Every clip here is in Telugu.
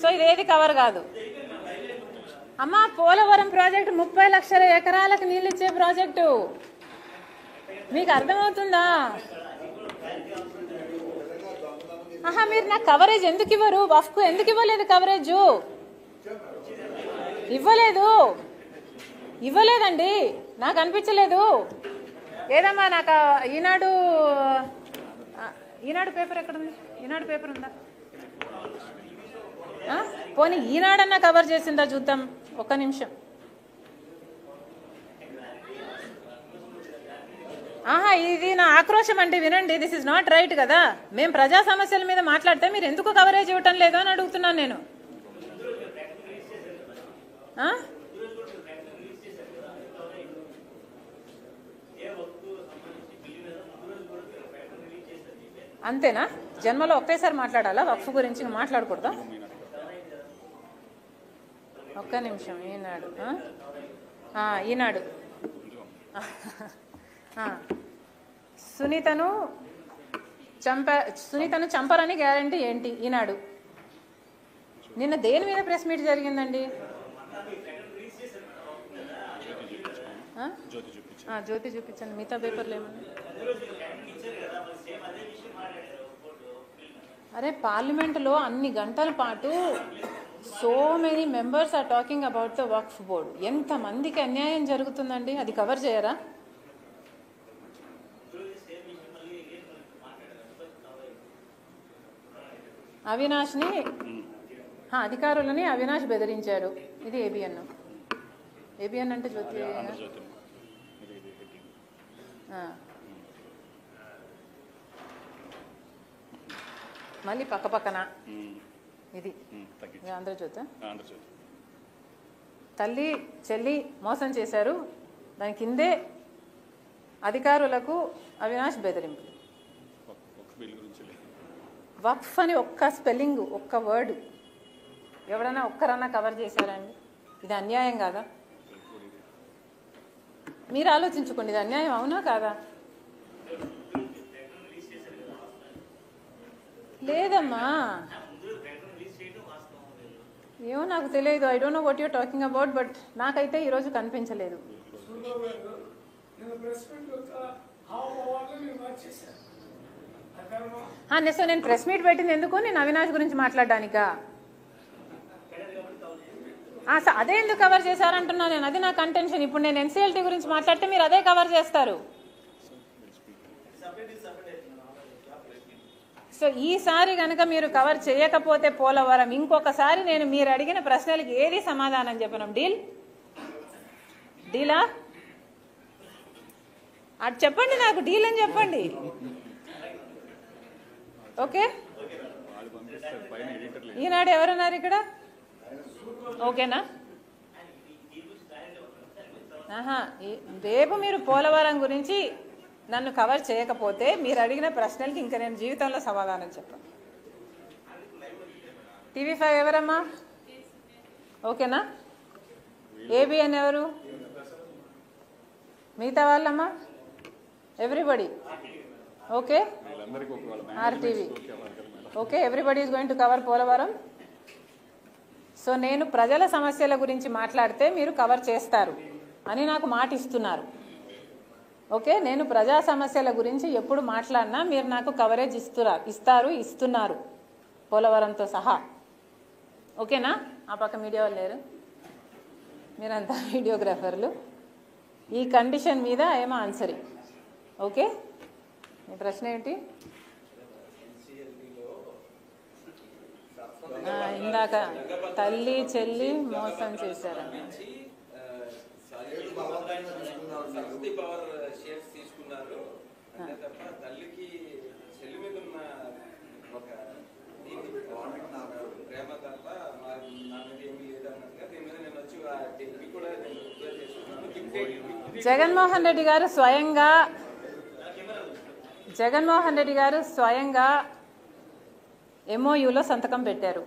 సో ఇదేది కవర్ కాదు అమ్మా. పోలవరం ప్రాజెక్టు 30 లక్షల ఎకరాలకు నీళ్ళు ఇచ్చే ప్రాజెక్టు, మీకు అర్థమవుతుందా? మీరు నాకు కవరేజ్ ఎందుకు ఇవ్వరు? వఫ్కు ఎందుకు ఇవ్వలేదు కవరేజ్? ఇవ్వలేదండి, నాకు అనిపించలేదు. ఏదమ్మా నాకు ఈనాడు పేపర్ ఎక్కడుంది? ఈనాడు పేపర్ ఉందా? పోనీ ఈనాడన్నా కవర్ చేసిందా చూద్దాం, ఒక్క నిమిషం. ఇది నా ఆక్రోశం అండి, వినండి. దిస్ ఇస్ నాట్ రైట్ కదా. మేము ప్రజా సమస్యల మీద మాట్లాడితే మీరు ఎందుకు కవరేజ్ ఇవ్వటం లేదు అని అడుగుతున్నాను నేను. అంతేనా? జన్మలో ఒకేసారి మాట్లాడాలా వక్ఫ్ గురించి? మాట్లాడకూడదా? ఒక్క నిమిషం. ఈనాడు సునీతను చంపరని గ్యారంటీ ఏంటి? ఈనాడు నిన్న దేని మీద ప్రెస్ మీట్ జరిగిందండి? జ్యోతి చూపించండి, మిగతా పేపర్లు ఏమన్నా? అరే పార్లమెంటులో అన్ని గంటల పాటు so many members are talking about the Waqf board. ఎంతమందికి అన్యాయం జరుగుతుందండి, అది కవర్ చేయరా? అవినాష్ని అధికారులని అవినాష్ బెదిరించాడు. ఇది ఏబిఎన్ అంటే జ్యోతి. మళ్ళీ పక్కన ఇది ఆంధ్రజ్యోతి. తల్లి చెల్లి మోసం చేశారు, దాని కిందే అధికారులకు అవినాష్ బెదిరింపు. వక్ఫ్ అని ఒక్క స్పెల్లింగ్, ఒక్క వర్డ్ ఎవడన్నా ఒక్కరన్నా కవర్ చేశారండి? ఇది అన్యాయం కాదా? మీరు ఆలోచించుకోండి, ఇది అన్యాయం అవునా కాదా? లేదమ్మా, ఏమో నాకు తెలియదు. I don't know what you're talking about, but నాకైతే ఈరోజు కనిపించలేదు. నేను ప్రెస్ మీట్ పెట్టింది ఎందుకు? నేను అవినాష్ గురించి మాట్లాడడానికా? అదే ఎందుకు కవర్ చేశారంటున్నా నేను. అది నా కంటెన్షన్. ఇప్పుడు నేను ఎన్సీఎల్టీ గురించి మాట్లాడితే మీరు అదే కవర్ చేస్తారు. సో ఈసారి కనుక మీరు కవర్ చేయకపోతే పోలవరం, ఇంకొకసారి నేను మీరు అడిగిన ప్రశ్నలకి ఏది సమాధానం చెప్పను. డీలా? అది చెప్పండి, నాకు డీల్ అని చెప్పండి. ఓకే, ఈనాడు ఎవరున్నారు ఇక్కడ? ఓకేనా? రేపు మీరు పోలవరం గురించి నన్ను కవర్ చేయకపోతే మీరు అడిగిన ప్రశ్నలకి ఇంకా నేను జీవితంలో సమాధానం చెప్పాను. టీవీ5 ఎవరమ్మా? ఓకేనా? ఏబిఎన్ ఎవరు? మిగతా వాళ్ళమ్మా? Everybody okay? RTV okay? Everybody is going to cover Polavaram. So నేను ప్రజల సమస్యల గురించి మాట్లాడితే మీరు కవర్ చేస్తారు అని నాకు మాట ఇస్తున్నారు. ఓకే, నేను ప్రజా సమస్యల గురించి ఎప్పుడు మాట్లాడినా మీరు నాకు కవరేజ్ ఇస్తున్నారు పోలవరంతో సహా. ఓకేనా? ఆ పక్క మీడియా వాళ్ళు లేరు, మీరంతా వీడియోగ్రాఫర్లు. ఈ కండిషన్ మీద ఏమో ఆన్సర్. ఓకే, మీ ప్రశ్న ఏంటి? ఇందాక తల్లి చెల్లి మోసం చేశారని జగన్మోహన్ రెడ్డి గారు స్వయంగా MOUలో సంతకం పెట్టారు.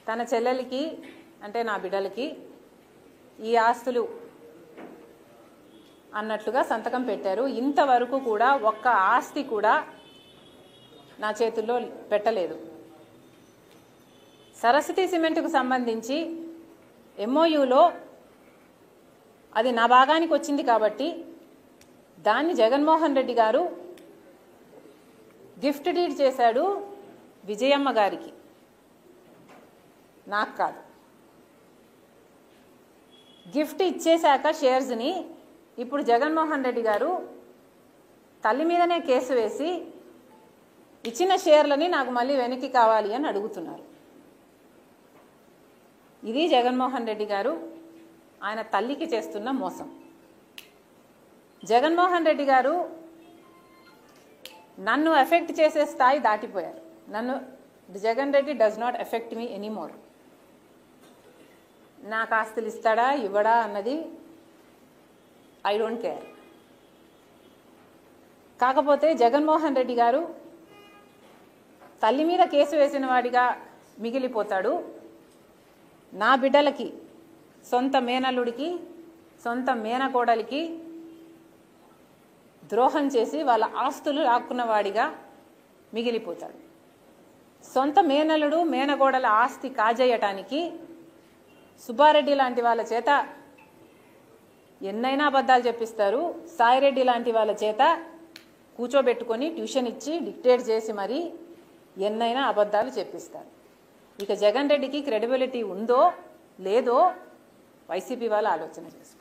తన చెల్లెలికి అంటే నా బిడ్డలకి ఈ ఆస్తులు అన్నట్లుగా సంతకం పెట్టారు. ఇంతవరకు కూడా ఒక్క ఆస్తి కూడా నా చేతుల్లో పెట్టలేదు. సరస్వతి సిమెంట్కు సంబంధించి ఎంఓయూలో అది నా భాగానికి వచ్చింది కాబట్టి దాన్ని జగన్మోహన్ రెడ్డి గారు గిఫ్ట్ డీడ్ చేశాడు విజయమ్మ గారికి, నాకు కాదు. గిఫ్ట్ ఇచ్చేశాక షేర్స్ని ఇప్పుడు జగన్మోహన్ రెడ్డి గారు తల్లి మీదనే కేసు వేసి ఇచ్చిన షేర్లని నాకు మళ్ళీ వెనక్కి కావాలి అని అడుగుతున్నారు. ఇది జగన్మోహన్ రెడ్డి గారు ఆయన తల్లికి చేస్తున్న మోసం. జగన్మోహన్ రెడ్డి గారు నన్ను ఎఫెక్ట్ చేసే స్థాయి దాటిపోయారు. Jagan Reddy does not effect me anymore. నాకు ఆస్తులు ఇస్తాడా ఇవ్వడా అన్నది ఐ డోంట్ కేర్. కాకపోతే జగన్మోహన్ రెడ్డి గారు తల్లి మీద కేసు వేసిన వాడిగా మిగిలిపోతాడు. నా బిడ్డలకి, సొంత మేనల్లుడికి, సొంత మేనకోడలికి ద్రోహం చేసి వాళ్ళ ఆస్తులు లాక్కున్నవాడిగా మిగిలిపోతాడు. సొంత మేనల్లుడు మేనకోడల ఆస్తి కాజేయటానికి సుబ్బారెడ్డి లాంటి వాళ్ళ చేత ఎన్నైనా అబద్ధాలు చెప్పిస్తారు. సాయిరెడ్డి లాంటి వాళ్ళ చేత కూర్చోబెట్టుకొని ట్యూషన్ ఇచ్చి డిక్టేట్ చేసి మరీ ఎన్నైనా అబద్ధాలు చెప్పిస్తారు. ఇక జగన్ రెడ్డికి క్రెడిబిలిటీ ఉందో లేదో వైసీపీ వాళ్ళు ఆలోచన చేస్తారు.